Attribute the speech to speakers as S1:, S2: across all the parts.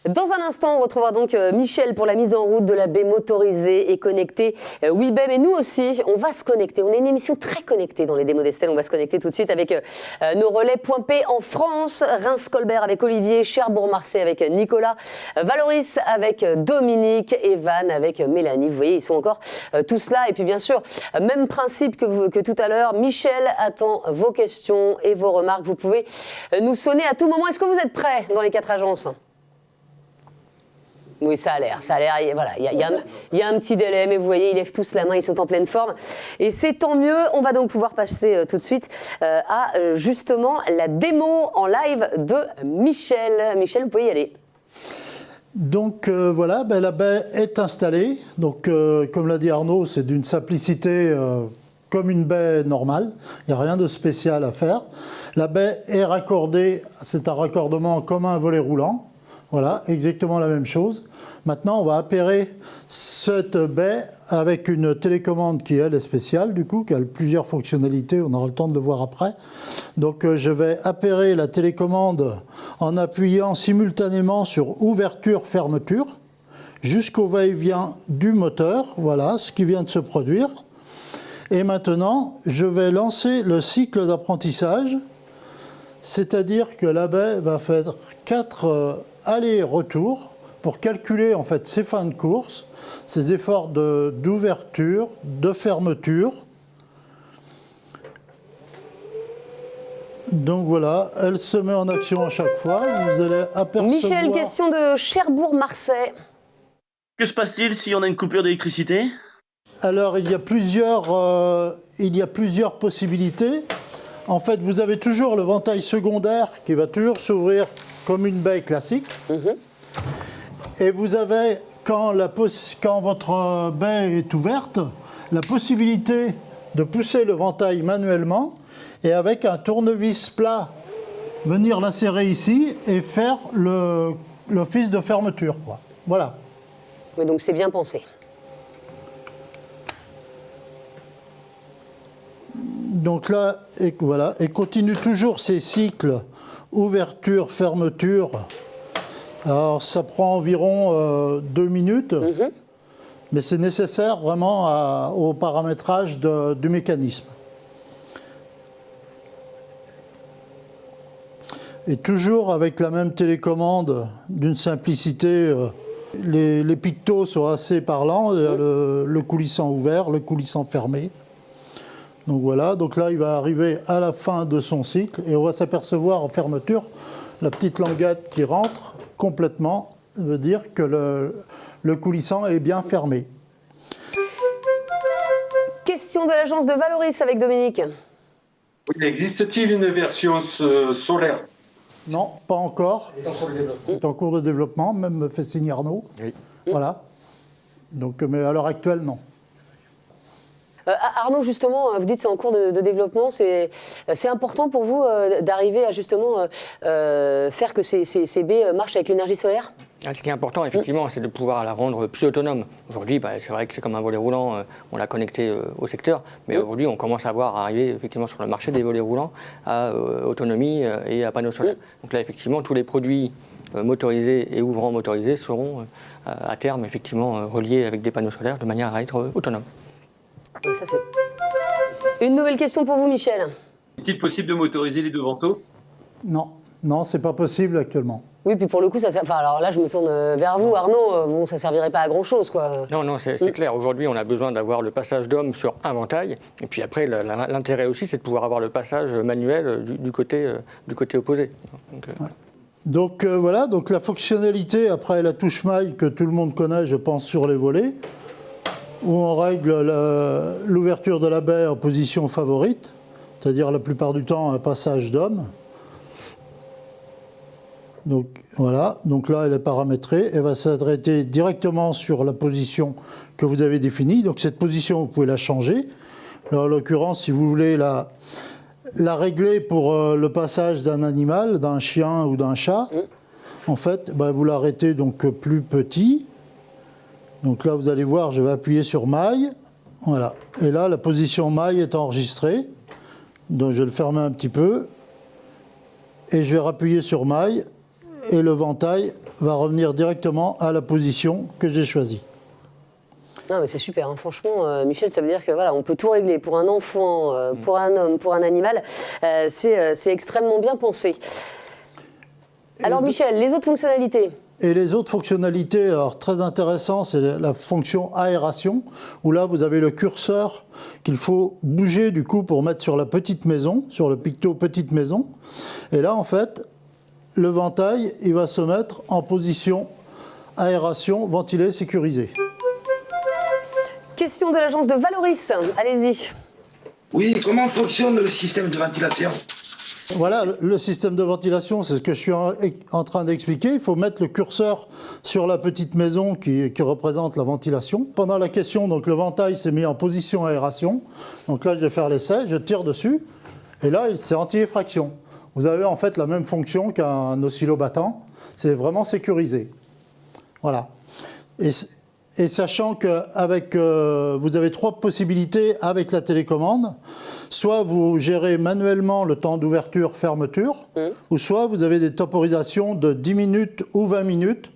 S1: Dans un instant, on retrouvera donc Michel pour la mise en route de la baie motorisée et connectée Wibem. Et nous aussi, on va se connecter. On est une émission très connectée dans les démos d'Estelle. On va se connecter tout de suite avec nos relais Point P en France. Reims-Colbert avec Olivier, Cherbourg-Marseille avec Nicolas, Valoris avec Dominique, Evan avec Mélanie. Vous voyez, ils sont encore tous là. Et puis bien sûr, même principe que tout à l'heure, Michel attend vos questions et vos remarques. Vous pouvez nous sonner à tout moment. Est-ce que vous êtes prêts dans les 4 agences ? Oui, ça a l'air. Voilà, il y a un petit délai, mais vous voyez, ils lèvent tous la main, ils sont en pleine forme. Et c'est tant mieux. On va donc pouvoir passer tout de suite à justement la démo en live de Michel. Michel, vous pouvez y aller.
S2: Donc voilà, la baie est installée. Donc comme l'a dit Arnaud, c'est d'une simplicité comme une baie normale. Il n'y a rien de spécial à faire. La baie est raccordée, c'est un raccordement comme un volet roulant. Voilà, exactement la même chose. Maintenant, on va appairer cette baie avec une télécommande qui, elle, est spéciale, du coup, qui a plusieurs fonctionnalités. On aura le temps de le voir après. Donc, je vais appairer la télécommande en appuyant simultanément sur ouverture-fermeture jusqu'au va-et-vient du moteur. Voilà ce qui vient de se produire. Et maintenant, je vais lancer le cycle d'apprentissage. C'est-à-dire que la baie va faire 4 allers-retours pour calculer en fait ses fins de course, ses efforts d'ouverture, de fermeture. Donc voilà, elle se met en action à chaque fois. Vous allez apercevoir...
S1: Michel, question de Cherbourg-Marseille.
S3: Que se passe-t-il si on a une coupure d'électricité?
S2: Alors il y a plusieurs possibilités. En fait, vous avez toujours le ventail secondaire qui va toujours s'ouvrir comme une baie classique. Et vous avez, quand votre baie est ouverte, la possibilité de pousser le ventail manuellement et avec un tournevis plat, venir l'insérer ici et faire l'office de fermeture, quoi. Voilà.
S1: Oui, donc c'est bien pensé.
S2: Donc là, voilà, et continue toujours ces cycles ouverture, fermeture. Alors ça prend environ 2 minutes, mais c'est nécessaire vraiment au paramétrage du mécanisme. Et toujours avec la même télécommande, d'une simplicité, les pictos sont assez parlants, le coulissant ouvert, le coulissant fermé. Donc voilà, donc là il va arriver à la fin de son cycle et on va s'apercevoir en fermeture, la petite languette qui rentre complètement, veut dire que le coulissant est bien fermé.
S1: Question de l'agence de Valoris avec Dominique.
S4: Oui, existe-t-il une version solaire?
S2: Non, pas encore. C'est en cours de développement, même me fait signe Arnaud. Oui. Voilà. Donc, mais à l'heure actuelle, non.
S1: Arnaud, justement, vous dites que c'est en cours de développement. C'est important pour vous d'arriver à justement faire que ces baies marchent avec l'énergie solaire?
S5: Ce qui est important, effectivement, c'est de pouvoir la rendre plus autonome. Aujourd'hui, c'est vrai que c'est comme un volet roulant, on l'a connecté au secteur, mais aujourd'hui, on commence à voir arriver effectivement sur le marché des volets roulants à autonomie et à panneaux solaires. Donc là, effectivement, tous les produits motorisés et ouvrants motorisés seront à terme, effectivement, reliés avec des panneaux solaires de manière à être autonomes.
S1: Ça, une nouvelle question pour vous, Michel.
S3: Est-il possible de motoriser les deux vantaux?
S2: Non, c'est pas possible actuellement.
S1: Oui, puis pour le coup, alors là, je me tourne vers vous, Arnaud. Bon, ça servirait pas à grand-chose, quoi.
S5: Non, c'est clair. Aujourd'hui, on a besoin d'avoir le passage d'homme sur un ventail. Et puis après, l'intérêt aussi, c'est de pouvoir avoir le passage manuel du côté opposé.
S2: Donc voilà, donc la fonctionnalité, après la touche maille que tout le monde connaît, je pense, sur les volets, où on règle l'ouverture de la baie en position favorite, c'est-à-dire la plupart du temps un passage d'homme. Donc voilà, donc là elle est paramétrée, elle va s'arrêter directement sur la position que vous avez définie. Donc cette position, vous pouvez la changer. Alors, en l'occurrence, si vous voulez la régler pour le passage d'un animal, d'un chien ou d'un chat, en fait, vous l'arrêtez donc plus petit. Donc là, vous allez voir, je vais appuyer sur maille. Voilà. Et là, la position maille est enregistrée. Donc je vais le fermer un petit peu. Et je vais rappuyer sur maille. Et le ventail va revenir directement à la position que j'ai choisie.
S1: Non, mais c'est super, hein. Franchement, Michel, ça veut dire que voilà, on peut tout régler pour un enfant, pour un homme, pour un animal. C'est extrêmement bien pensé. Alors, Michel, les autres fonctionnalités?
S2: Et les autres fonctionnalités, alors très intéressant, c'est la fonction aération, où là vous avez le curseur qu'il faut bouger du coup pour mettre sur la petite maison, sur le picto petite maison. Et là en fait, le ventail, il va se mettre en position aération, ventilée, sécurisée.
S1: Question de l'agence de Valoris, allez-y.
S6: Oui, comment fonctionne le système de ventilation?
S2: Voilà, le système de ventilation, c'est ce que je suis en train d'expliquer. Il faut mettre le curseur sur la petite maison qui représente la ventilation. Pendant la question, donc, le ventail s'est mis en position aération. Donc là, je vais faire l'essai, je tire dessus. Et là, c'est anti-effraction. Vous avez en fait la même fonction qu'un oscillobattant. C'est vraiment sécurisé. Voilà. Et sachant qu'avec, vous avez 3 possibilités avec la télécommande. Soit vous gérez manuellement le temps d'ouverture-fermeture, ou soit vous avez des temporisations de 10 minutes ou 20 minutes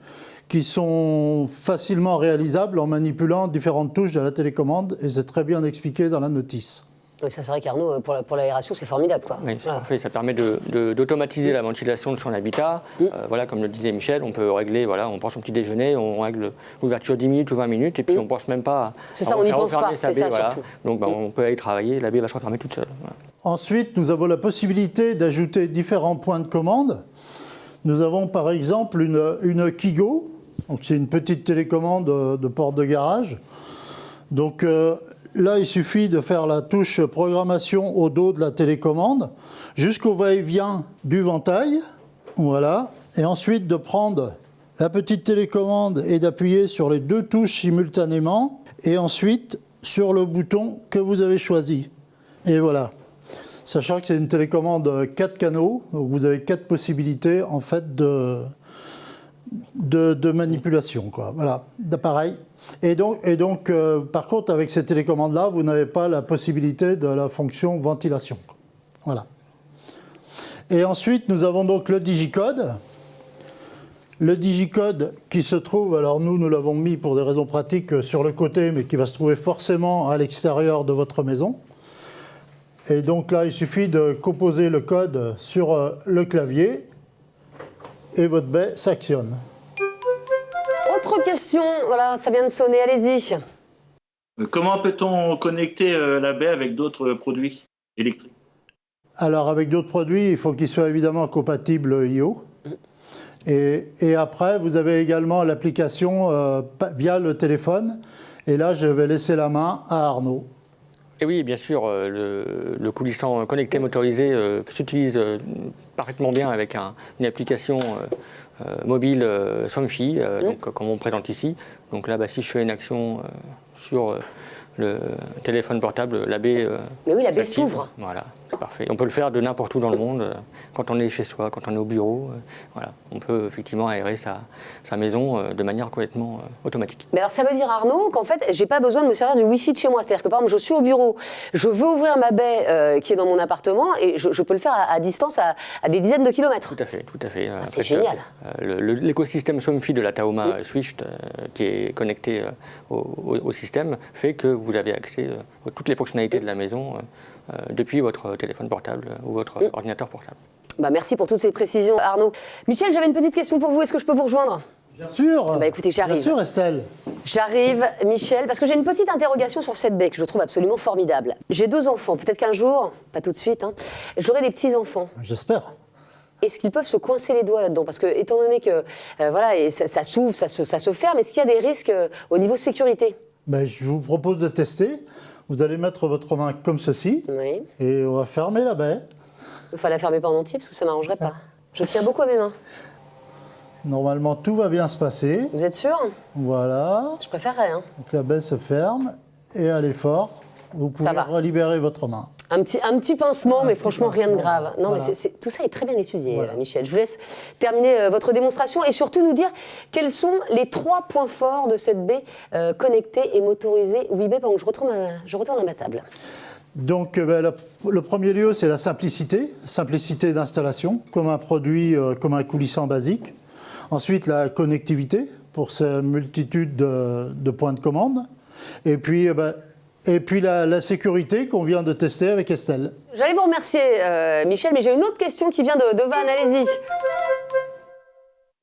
S2: qui sont facilement réalisables en manipulant différentes touches de la télécommande, et c'est très bien expliqué dans la notice.
S1: Oui, ça c'est vrai qu'Arnaud, pour l'aération, c'est formidable, quoi.
S5: Oui, c'est parfait. Ça permet d'automatiser la ventilation de son habitat. Voilà, comme le disait Michel, on peut régler, voilà, on prend son petit déjeuner, on règle l'ouverture 10 minutes ou 20 minutes, et puis on ne pense même pas
S1: ça, on n'y pense pas,
S5: sa
S1: c'est
S5: baie,
S1: ça,
S5: voilà.
S1: surtout.
S5: Donc on peut aller travailler, la baie va se refermer toute seule. Voilà.
S2: Ensuite, nous avons la possibilité d'ajouter différents points de commande. Nous avons par exemple une Kigo, donc c'est une petite télécommande de porte de garage. Donc là, il suffit de faire la touche programmation au dos de la télécommande jusqu'au va-et-vient du ventail. Voilà. Et ensuite de prendre la petite télécommande et d'appuyer sur les 2 touches simultanément. Et ensuite sur le bouton que vous avez choisi. Et voilà. Sachant que c'est une télécommande 4 canaux, donc vous avez 4 possibilités en fait de manipulation, quoi. Voilà, d'appareil. Et donc par contre, avec ces télécommandes-là, vous n'avez pas la possibilité de la fonction ventilation. Voilà. Et ensuite, nous avons donc le digicode. Le digicode qui se trouve, alors nous l'avons mis pour des raisons pratiques sur le côté, mais qui va se trouver forcément à l'extérieur de votre maison. Et donc là, il suffit de composer le code sur le clavier et votre baie s'actionne.
S1: Autre question, voilà, ça vient de sonner, allez-y.
S7: Comment peut-on connecter la baie avec d'autres produits électriques?
S2: Alors avec d'autres produits, il faut qu'ils soient évidemment compatibles IO. Et après, vous avez également l'application via le téléphone. Et là, je vais laisser la main à Arnaud.
S5: Et oui, bien sûr, le coulissant connecté motorisé s'utilise parfaitement bien avec une application mobile Somfy, donc, comme on présente ici. Donc là, si je fais une action sur le téléphone portable, la baie
S1: Mais oui, la baie
S5: s'active.
S1: s'ouvre.
S5: Voilà, c'est parfait. On peut le faire de n'importe où dans le monde, quand on est chez soi, quand on est au bureau. Voilà, on peut effectivement aérer sa maison de manière complètement automatique.
S1: Mais alors ça veut dire, Arnaud, qu'en fait, j'ai pas besoin de me servir du Wi-Fi de chez moi. C'est-à-dire que par exemple, je suis au bureau, je veux ouvrir ma baie qui est dans mon appartement et je peux le faire à distance à des dizaines de kilomètres.
S5: Tout à fait, tout à fait.
S1: C'est génial.
S5: L'écosystème Somfy de la Tahoma Swift, qui est connecté au système, fait que vous avez accès à toutes les fonctionnalités de la maison depuis votre téléphone portable ou votre ordinateur portable.
S1: Bah, merci pour toutes ces précisions, Arnaud. Michel, j'avais une petite question pour vous. Est-ce que je peux vous rejoindre?
S2: Bien sûr.
S1: Bah, écoutez, j'arrive.
S2: Bien sûr, Estelle.
S1: J'arrive, Michel, parce que j'ai une petite interrogation sur cette baie que je trouve absolument formidable. J'ai 2 enfants. Peut-être qu'un jour, pas tout de suite, hein, j'aurai des petits-enfants.
S2: J'espère.
S1: Est-ce qu'ils peuvent se coincer les doigts là-dedans? Parce que, étant donné que voilà, et ça s'ouvre, ça se ferme, est-ce qu'il y a des risques au niveau sécurité?
S2: Ben, je vous propose de tester. Vous allez mettre votre main comme ceci,
S1: Oui.
S2: et on va fermer la baie.
S1: Il faut la fermer pas en entier parce que ça m'arrangerait pas. Je tiens beaucoup à mes mains.
S2: Normalement, tout va bien se passer.
S1: Vous êtes sûr?
S2: Voilà.
S1: Je préférerais, hein.
S2: Donc la baie se ferme et à l'effort, vous pouvez
S1: va.
S2: relibérer votre main.
S1: Un petit pincement, mais
S2: petit
S1: franchement, rien de
S2: pincement,
S1: grave. Non,
S2: voilà.
S1: mais tout ça est très bien étudié,
S2: Voilà.
S1: Michel. Je vous laisse terminer votre démonstration et surtout nous dire quels sont les 3 points forts de cette baie connectée et motorisée Weebay pendant que je retourne à ma table.
S2: Donc le premier lieu, c'est la simplicité d'installation, comme un produit, comme un coulissant basique. Ensuite, la connectivité pour sa multitude de points de commande. Et puis la sécurité qu'on vient de tester avec Estelle.
S1: J'allais vous remercier, Michel, mais j'ai une autre question qui vient de Van. Allez-y.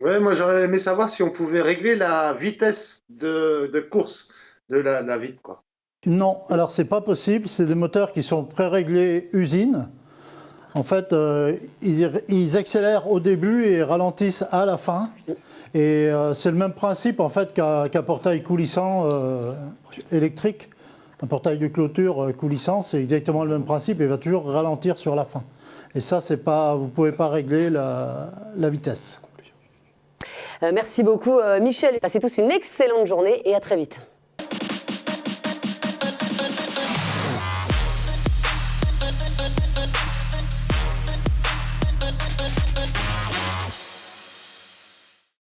S8: Ouais, moi j'aurais aimé savoir si on pouvait régler la vitesse de course de la vitre, quoi.
S2: Non, alors c'est pas possible, c'est des moteurs qui sont pré-réglés usine. En fait, ils accélèrent au début et ralentissent à la fin. Et c'est le même principe en fait qu'un portail coulissant électrique. Un portail de clôture coulissant, c'est exactement le même principe, il va toujours ralentir sur la fin. Et ça, vous ne pouvez pas régler la vitesse.
S1: Merci beaucoup, Michel. Passez tous une excellente journée et à très vite.